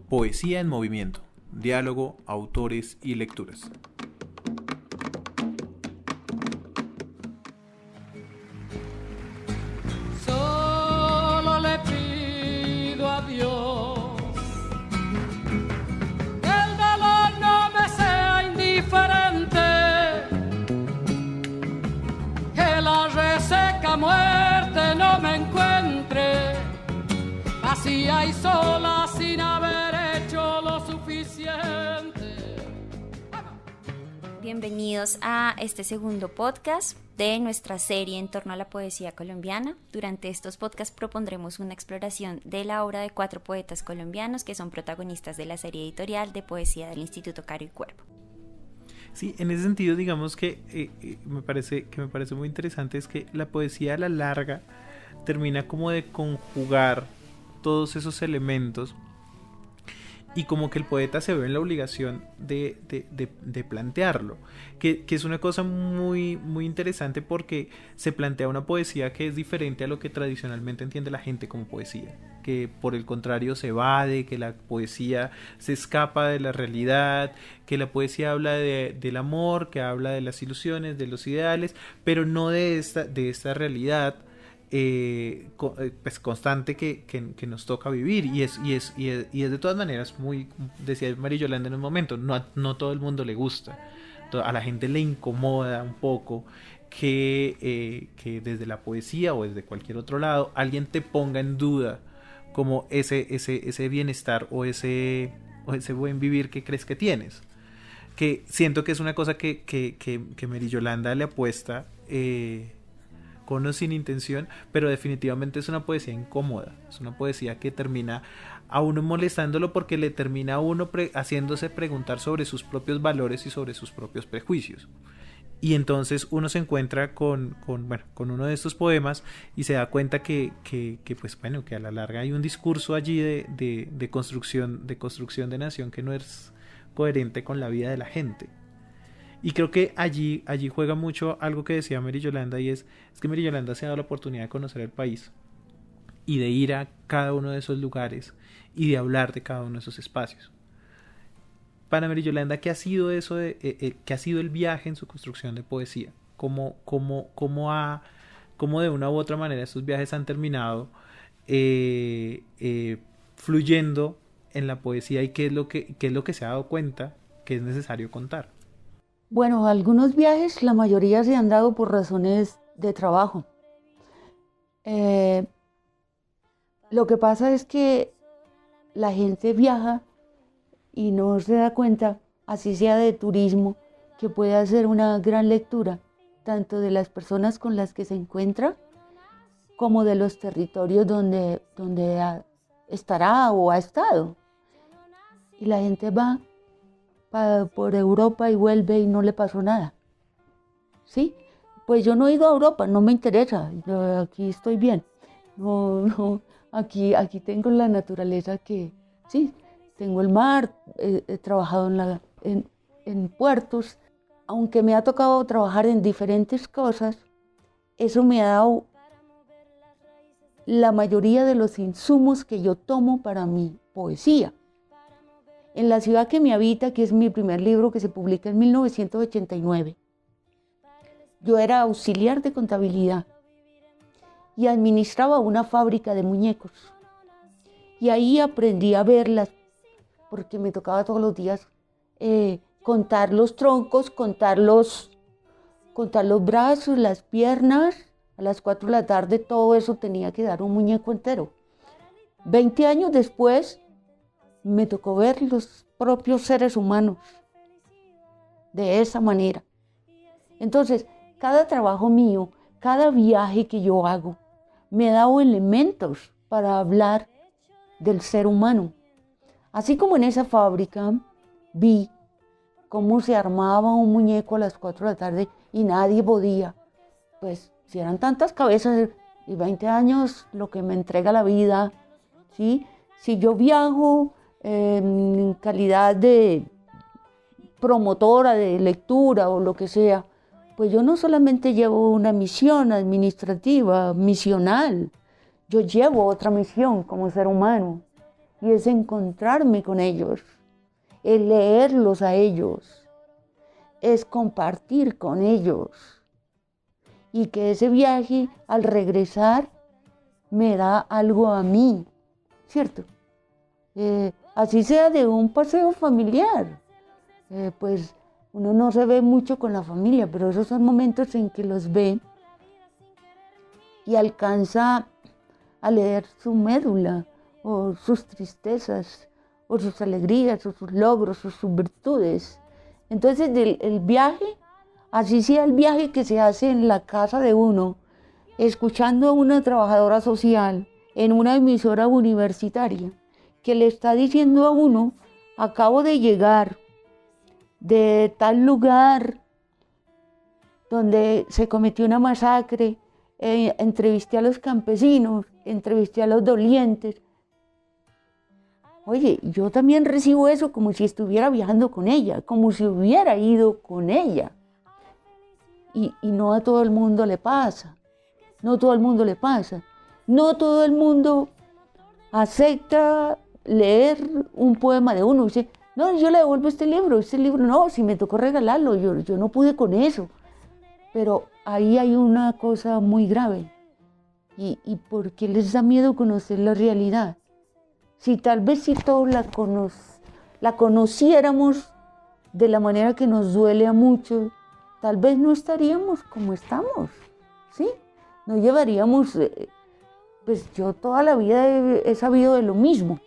Poesía en movimiento, diálogo, autores y lecturas. Solo le pido a Dios que el dolor no me sea indiferente, que la reseca muerte no me encuentre vacía y sola sin haber hecho lo suficiente. Bienvenidos a este segundo podcast de nuestra serie en torno a la poesía colombiana. Durante estos podcasts propondremos una exploración de la obra de 4 poetas colombianos que son protagonistas de la serie editorial de poesía del Instituto Caro y Cuervo. Sí, en ese sentido, digamos que me parece muy interesante es que la poesía a la larga termina como de conjugar todos esos elementos y como que el poeta se ve en la obligación de plantearlo, que es una cosa muy, muy interesante porque se plantea una poesía que es diferente a lo que tradicionalmente entiende la gente como poesía, que por el contrario se evade, que la poesía se escapa de la realidad, que la poesía habla del amor, que habla de las ilusiones, de los ideales, pero no de esta realidad pues constante que nos toca vivir y es de todas maneras muy, decía María Yolanda en un momento, no todo el mundo le gusta, a la gente le incomoda un poco que desde la poesía o desde cualquier otro lado alguien te ponga en duda como ese bienestar o ese buen vivir que crees que tienes, que siento que es una cosa que María Yolanda le apuesta con o sin intención, pero definitivamente es una poesía incómoda, es una poesía que termina a uno molestándolo porque le termina a uno haciéndose preguntar sobre sus propios valores y sobre sus propios prejuicios. Y entonces uno se encuentra con uno de estos poemas y se da cuenta que a la larga hay un discurso allí de construcción de nación que no es coherente con la vida de la gente. Y creo que allí juega mucho algo que decía María Yolanda, y es que María Yolanda se ha dado la oportunidad de conocer el país y de ir a cada uno de esos lugares y de hablar de cada uno de esos espacios. Para María Yolanda, ¿qué ha sido eso qué ha sido el viaje en su construcción de poesía? ¿Cómo de una u otra manera estos viajes han terminado fluyendo en la poesía y qué es lo que se ha dado cuenta que es necesario contar? Bueno, algunos viajes, la mayoría se han dado por razones de trabajo. Lo que pasa es que la gente viaja y no se da cuenta, así sea de turismo, que puede hacer una gran lectura, tanto de las personas con las que se encuentra, como de los territorios donde estará o ha estado. Y la gente va por Europa y vuelve y no le pasó nada. ¿Sí? Pues yo no he ido a Europa, no me interesa, aquí estoy bien. Aquí tengo la naturaleza que, sí, tengo el mar, he trabajado en puertos, aunque me ha tocado trabajar en diferentes cosas, eso me ha dado la mayoría de los insumos que yo tomo para mi poesía. En La ciudad que me habita, que es mi primer libro que se publica en 1989, yo era auxiliar de contabilidad y administraba una fábrica de muñecos. Y ahí aprendí a verlas, porque me tocaba todos los días contar los troncos, contar los brazos, las piernas. A las 4 de la tarde todo eso tenía que dar un muñeco entero. 20 años después, me tocó ver los propios seres humanos de esa manera. Entonces, cada trabajo mío, cada viaje que yo hago, me ha dado elementos para hablar del ser humano. Así como en esa fábrica vi cómo se armaba un muñeco a las 4 de la tarde y nadie podía. Pues si eran tantas cabezas y 20 años lo que me entrega la vida, ¿sí? Si yo viajo en calidad de promotora de lectura o lo que sea, pues yo no solamente llevo una misión administrativa, misional, yo llevo otra misión como ser humano, y es encontrarme con ellos, es leerlos a ellos, es compartir con ellos, y que ese viaje al regresar me da algo a mí, ¿cierto? Así sea de un paseo familiar, pues uno no se ve mucho con la familia, pero esos son momentos en que los ve y alcanza a leer su médula, o sus tristezas, o sus alegrías, o sus logros, o sus virtudes. Entonces el viaje, así sea el viaje que se hace en la casa de uno, escuchando a una trabajadora social en una emisora universitaria, que le está diciendo a uno: acabo de llegar de tal lugar donde se cometió una masacre, entrevisté a los campesinos, entrevisté a los dolientes. Oye, yo también recibo eso como si estuviera viajando con ella, como si hubiera ido con ella. Y no a todo el mundo le pasa, no todo el mundo le pasa. No todo el mundo acepta leer un poema de uno. Dice: no, yo le devuelvo este libro no, si me tocó regalarlo, yo no pude con eso. Pero ahí hay una cosa muy grave. ¿Y por qué les da miedo conocer la realidad? Si tal vez si todos la conociéramos de la manera que nos duele a muchos, tal vez no estaríamos como estamos, ¿sí? No llevaríamos, pues yo toda la vida he sabido de lo mismo,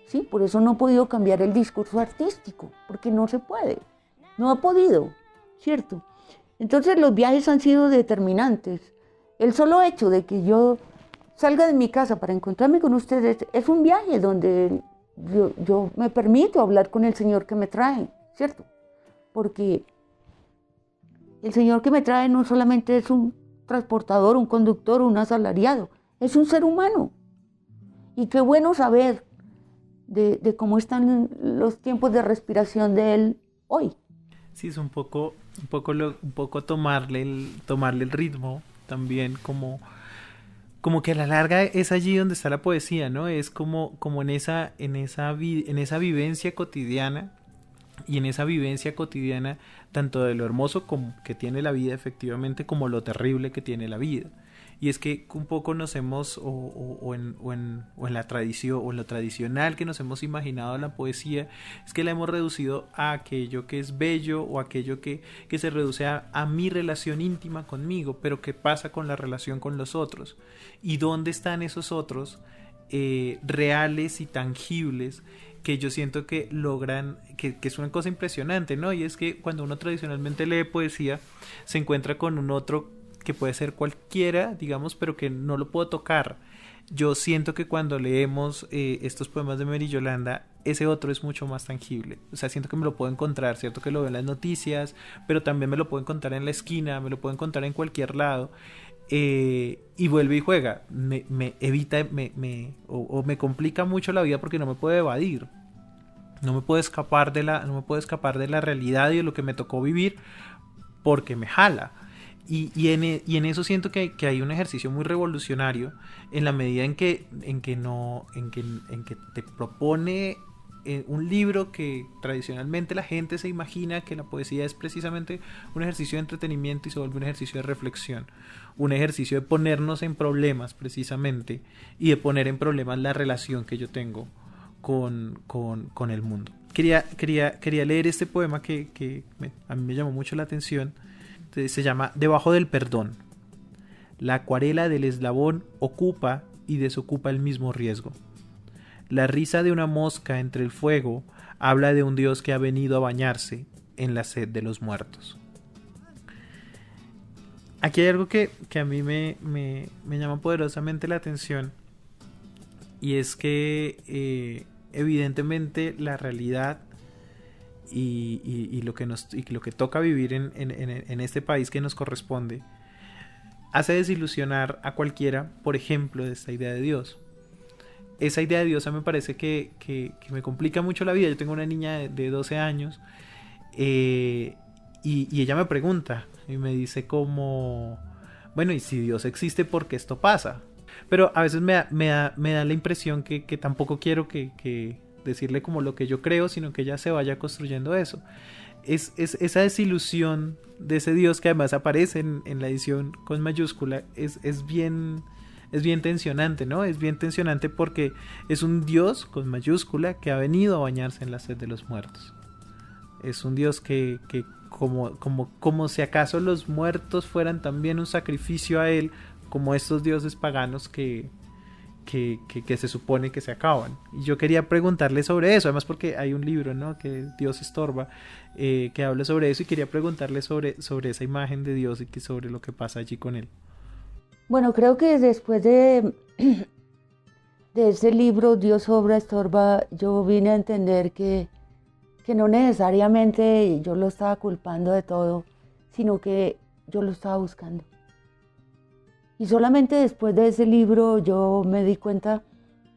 ¿sí? Por eso no he podido cambiar el discurso artístico, porque no se puede, no ha podido, ¿cierto? Entonces los viajes han sido determinantes. El solo hecho de que yo salga de mi casa para encontrarme con ustedes es un viaje donde yo me permito hablar con el Señor que me trae, ¿cierto? Porque el Señor que me trae no solamente es un transportador, un conductor, un asalariado, es un ser humano. Y qué bueno saber de cómo están los tiempos de respiración de Él hoy. Sí, es un poco tomarle el ritmo también, como que a la larga es allí donde está la poesía, ¿no? Es como en esa vivencia cotidiana, y en esa vivencia cotidiana tanto de lo hermoso como que tiene la vida efectivamente, como lo terrible que tiene la vida. Y es que un poco nos hemos, o en la tradición, o en lo tradicional que nos hemos imaginado la poesía, es que la hemos reducido a aquello que es bello, o aquello que se reduce a mi relación íntima conmigo. Pero ¿qué pasa con la relación con los otros? ¿Y dónde están esos otros reales y tangibles, que yo siento que logran, que es una cosa impresionante, ¿no? Y es que cuando uno tradicionalmente lee poesía, se encuentra con un otro que puede ser cualquiera, digamos, pero que no lo puedo tocar. Yo siento que cuando leemos estos poemas de Mary Yolanda, ese otro es mucho más tangible. O sea, siento que me lo puedo encontrar, cierto que lo veo en las noticias, pero también me lo puedo encontrar en la esquina, me lo puedo encontrar en cualquier lado. Y vuelve y juega. Me evita, o me complica mucho la vida, porque no me puedo evadir. No me puedo escapar de la realidad y de lo que me tocó vivir, porque me jala. Y en eso siento que hay un ejercicio muy revolucionario, en la medida en que te propone un libro que tradicionalmente la gente se imagina que la poesía es precisamente un ejercicio de entretenimiento, y se vuelve un ejercicio de reflexión, un ejercicio de ponernos en problemas precisamente, y de poner en problemas la relación que yo tengo con el mundo. Quería leer este poema que a mí me llamó mucho la atención. Se llama Debajo del perdón. La acuarela del eslabón ocupa y desocupa el mismo riesgo. La risa de una mosca entre el fuego habla de un Dios que ha venido a bañarse en la sed de los muertos. Aquí hay algo que a mí me llama poderosamente la atención, y es que evidentemente la realidad y lo que toca vivir en este país que nos corresponde hace desilusionar a cualquiera, por ejemplo, de esta idea de Dios. Esa idea de Dios a mí me parece que me complica mucho la vida. Yo tengo una niña de 12 años y ella me pregunta y me dice como, bueno, y si Dios existe, ¿por qué esto pasa? pero a veces me da la impresión que tampoco quiero que decirle como lo que yo creo, sino que ella se vaya construyendo eso. Es esa desilusión de ese Dios que además aparece en la edición con mayúscula, es bien tensionante, ¿no? Es bien tensionante porque es un Dios con mayúscula que ha venido a bañarse en la sed de los muertos. Es un Dios que como si acaso los muertos fueran también un sacrificio a él, como estos dioses paganos que se supone que se acaban. Y yo quería preguntarle sobre eso, además porque hay un libro, ¿no? Que Dios estorba, que habla sobre eso, y quería preguntarle sobre esa imagen de Dios y sobre lo que pasa allí con él. Bueno, creo que después de ese libro, Dios obra, estorba, yo vine a entender que no necesariamente yo lo estaba culpando de todo, sino que yo lo estaba buscando. Y solamente después de ese libro yo me di cuenta,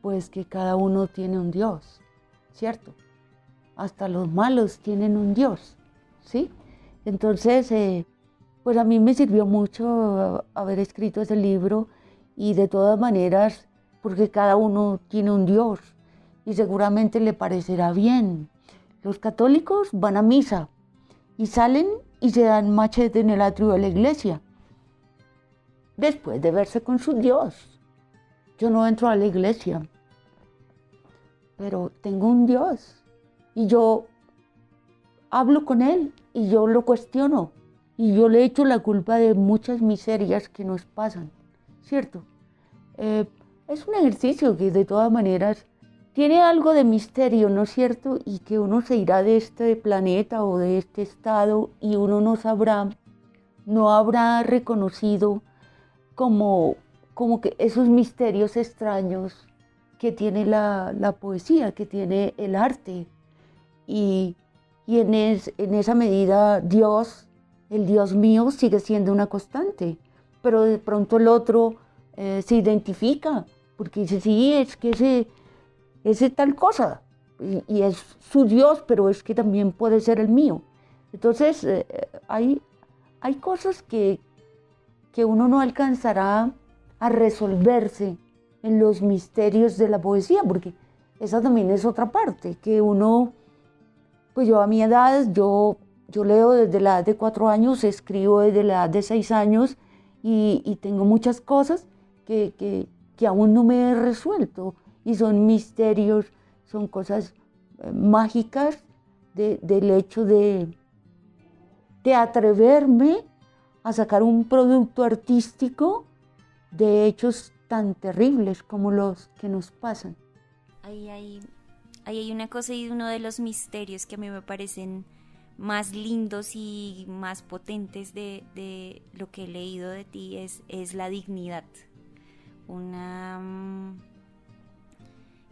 pues, que cada uno tiene un Dios, ¿cierto? Hasta los malos tienen un Dios, ¿sí? Entonces, pues a mí me sirvió mucho haber escrito ese libro, y de todas maneras, porque cada uno tiene un Dios y seguramente le parecerá bien. Los católicos van a misa y salen y se dan machete en el atrio de la iglesia, después de verse con su Dios. Yo no entro a la iglesia, pero tengo un Dios y yo hablo con él y yo lo cuestiono y yo le echo la culpa de muchas miserias que nos pasan, ¿cierto? Es un ejercicio que de todas maneras tiene algo de misterio, ¿no es cierto? Y que uno se irá de este planeta o de este estado y uno no habrá reconocido como que esos misterios extraños que tiene la poesía, que tiene el arte. Y en esa medida Dios, el Dios mío, sigue siendo una constante. Pero de pronto el otro se identifica, porque dice, sí, es que ese tal cosa, y es su Dios, pero es que también puede ser el mío. Entonces, hay cosas que uno no alcanzará a resolverse en los misterios de la poesía, porque esa también es otra parte, que uno, pues yo a mi edad, yo leo desde la edad de 4 años, escribo desde la edad de 6 años, y tengo muchas cosas que aún no me he resuelto, y son misterios, son cosas mágicas del hecho de atreverme a sacar un producto artístico de hechos tan terribles como los que nos pasan. Ahí hay una cosa, y uno de los misterios que a mí me parecen más lindos y más potentes de lo que he leído de ti es la dignidad.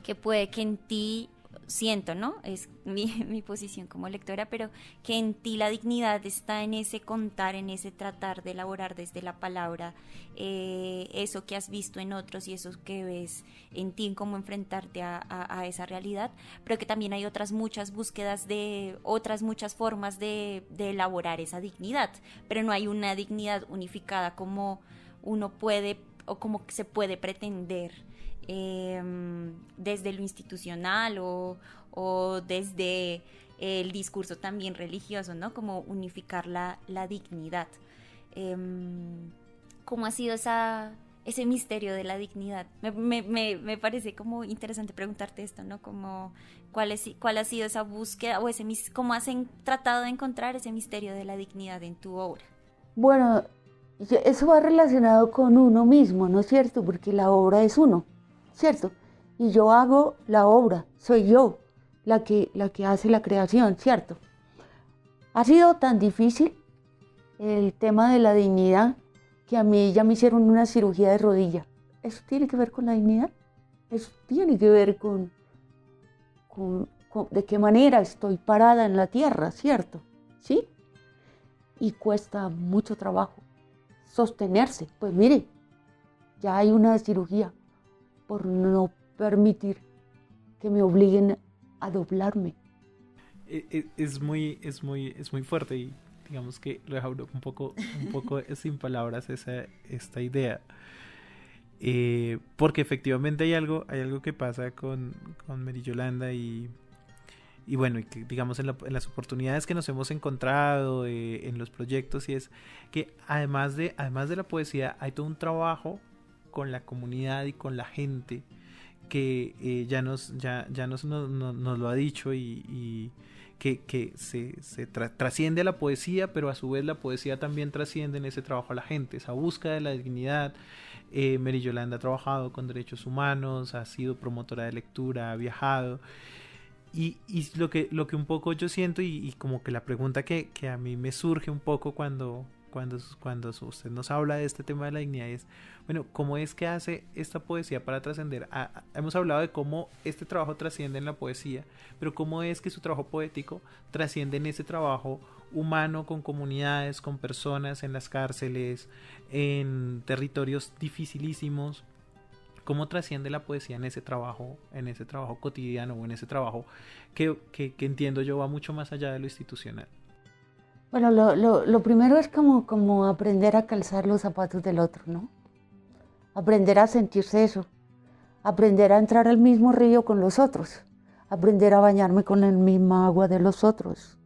Que puede que en ti, siento, ¿no? Es mi posición como lectora, pero que en ti la dignidad está en ese contar, en ese tratar de elaborar desde la palabra eso que has visto en otros y eso que ves en ti, en cómo enfrentarte a esa realidad, pero que también hay otras muchas búsquedas de otras muchas formas de elaborar esa dignidad, pero no hay una dignidad unificada como uno puede o como se puede pretender desde lo institucional o desde el discurso también religioso, ¿no? Como unificar la dignidad. ¿Cómo ha sido ese misterio de la dignidad? Me parece como interesante preguntarte esto, ¿no? Como, ¿cuál ha sido esa búsqueda o cómo has tratado de encontrar ese misterio de la dignidad en tu obra? Bueno, eso va relacionado con uno mismo, ¿no es cierto? Porque la obra es uno, ¿cierto? Y yo hago la obra, soy yo la que hace la creación, ¿cierto? Ha sido tan difícil el tema de la dignidad que a mí ya me hicieron una cirugía de rodilla. ¿Eso tiene que ver con la dignidad? Eso tiene que ver con de qué manera estoy parada en la tierra, ¿cierto? ¿Sí? Y cuesta mucho trabajo sostenerse. Pues mire, ya hay una cirugía por no permitir que me obliguen a doblarme. Es muy fuerte, y digamos que lo deja un poco sin palabras esta idea. Porque efectivamente hay algo que pasa con Mary Yolanda y bueno, y que, digamos en las oportunidades que nos hemos encontrado en los proyectos, y es que además de la poesía hay todo un trabajo con la comunidad y con la gente que ya nos lo ha dicho y que trasciende a la poesía, pero a su vez la poesía también trasciende en ese trabajo a la gente, esa búsqueda de la dignidad. Mary Yolanda ha trabajado con derechos humanos, ha sido promotora de lectura, ha viajado. Y lo que un poco yo siento y como que la pregunta que a mí me surge un poco cuando usted nos habla de este tema de la dignidad es, bueno, ¿cómo es que hace esta poesía para trascender? Hemos hablado de cómo este trabajo trasciende en la poesía, pero ¿cómo es que su trabajo poético trasciende en ese trabajo humano con comunidades, con personas en las cárceles, en territorios dificilísimos? ¿Cómo trasciende la poesía en ese trabajo cotidiano o en ese trabajo que entiendo yo va mucho más allá de lo institucional? Bueno, lo primero es como aprender a calzar los zapatos del otro, ¿no? Aprender a sentirse eso, aprender a entrar al mismo río con los otros, aprender a bañarme con la misma agua de los otros,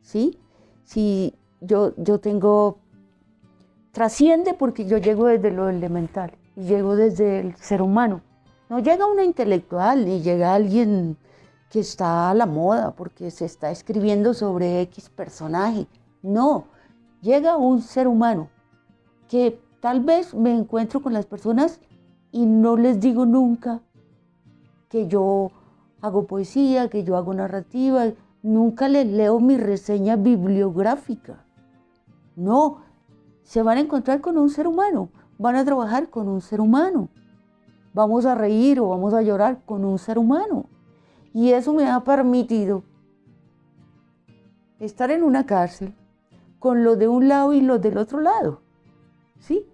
¿sí? Si yo tengo, trasciende porque yo llego desde lo elemental, y llego desde el ser humano. No llega una intelectual, ni llega alguien que está a la moda porque se está escribiendo sobre X personaje. No, llega un ser humano que tal vez me encuentro con las personas y no les digo nunca que yo hago poesía, que yo hago narrativa, nunca les leo mi reseña bibliográfica. No, se van a encontrar con un ser humano, van a trabajar con un ser humano, vamos a reír o vamos a llorar con un ser humano. Y eso me ha permitido estar en una cárcel con lo de un lado y lo del otro lado, ¿sí?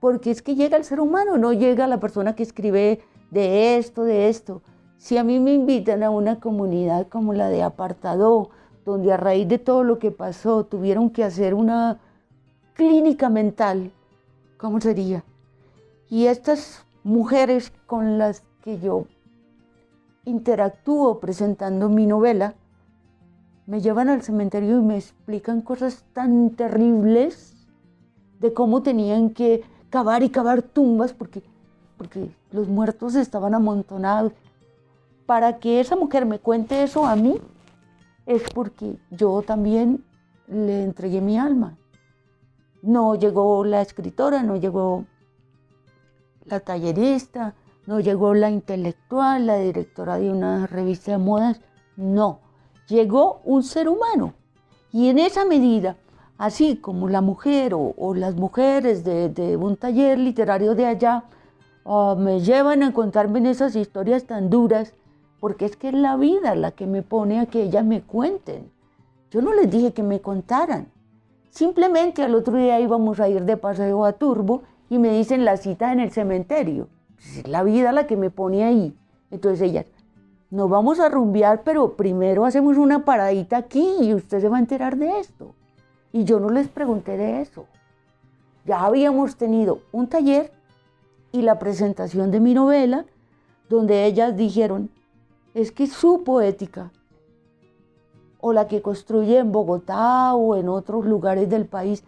Porque es que llega el ser humano, no llega la persona que escribe de esto. Si a mí me invitan a una comunidad como la de Apartadó, donde a raíz de todo lo que pasó tuvieron que hacer una clínica mental, ¿cómo sería? Y estas mujeres con las que yo interactúo presentando mi novela, me llevan al cementerio y me explican cosas tan terribles de cómo tenían que cavar y cavar tumbas porque los muertos estaban amontonados. Para que esa mujer me cuente eso a mí, es porque yo también le entregué mi alma. No llegó la escritora, no llegó la tallerista, no llegó la intelectual, la directora de una revista de modas, no. Llegó un ser humano. Y en esa medida, así como la mujer o las mujeres de un taller literario de allá me llevan a contarme esas historias tan duras, porque es que es la vida la que me pone a que ellas me cuenten. Yo no les dije que me contaran. Simplemente al otro día íbamos a ir de paseo a Turbo y me dicen la cita en el cementerio. Es la vida la que me pone ahí. Entonces ellas, nos vamos a rumbear, pero primero hacemos una paradita aquí y usted se va a enterar de esto. Y yo no les pregunté de eso. Ya habíamos tenido un taller y la presentación de mi novela, donde ellas dijeron, es que su poética, o la que construye en Bogotá o en otros lugares del país,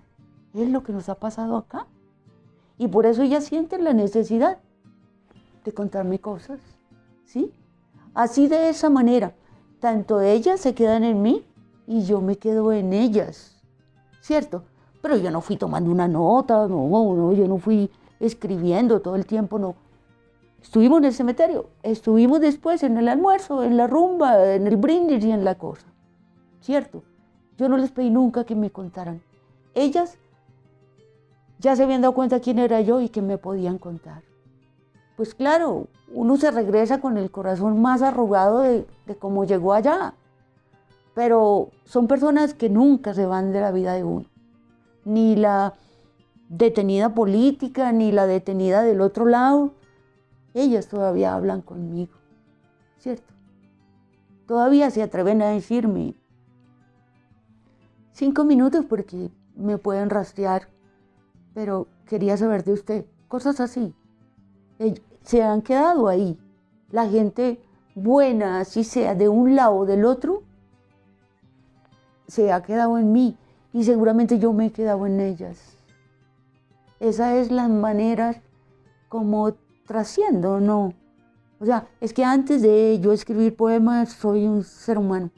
es lo que nos ha pasado acá. Y por eso ellas sienten la necesidad de contarme cosas, ¿sí? Así de esa manera, tanto ellas se quedan en mí y yo me quedo en ellas, ¿cierto? Pero yo no fui tomando una nota, no, yo no fui escribiendo todo el tiempo, no. Estuvimos en el cementerio, estuvimos después en el almuerzo, en la rumba, en el brindis y en la cosa, ¿cierto? Yo no les pedí nunca que me contaran. Ellas ya se habían dado cuenta quién era yo y que me podían contar. Pues claro, uno se regresa con el corazón más arrugado de cómo llegó allá. Pero son personas que nunca se van de la vida de uno. Ni la detenida política, ni la detenida del otro lado. Ellas todavía hablan conmigo, ¿cierto? Todavía se atreven a decirme 5 minutos porque me pueden rastrear, pero quería saber de usted, cosas así. Se han quedado ahí. La gente buena, así sea de un lado o del otro, se ha quedado en mí y seguramente yo me he quedado en ellas. Esas es las maneras como trasciendo, ¿no? O sea, es que antes de yo escribir poemas soy un ser humano.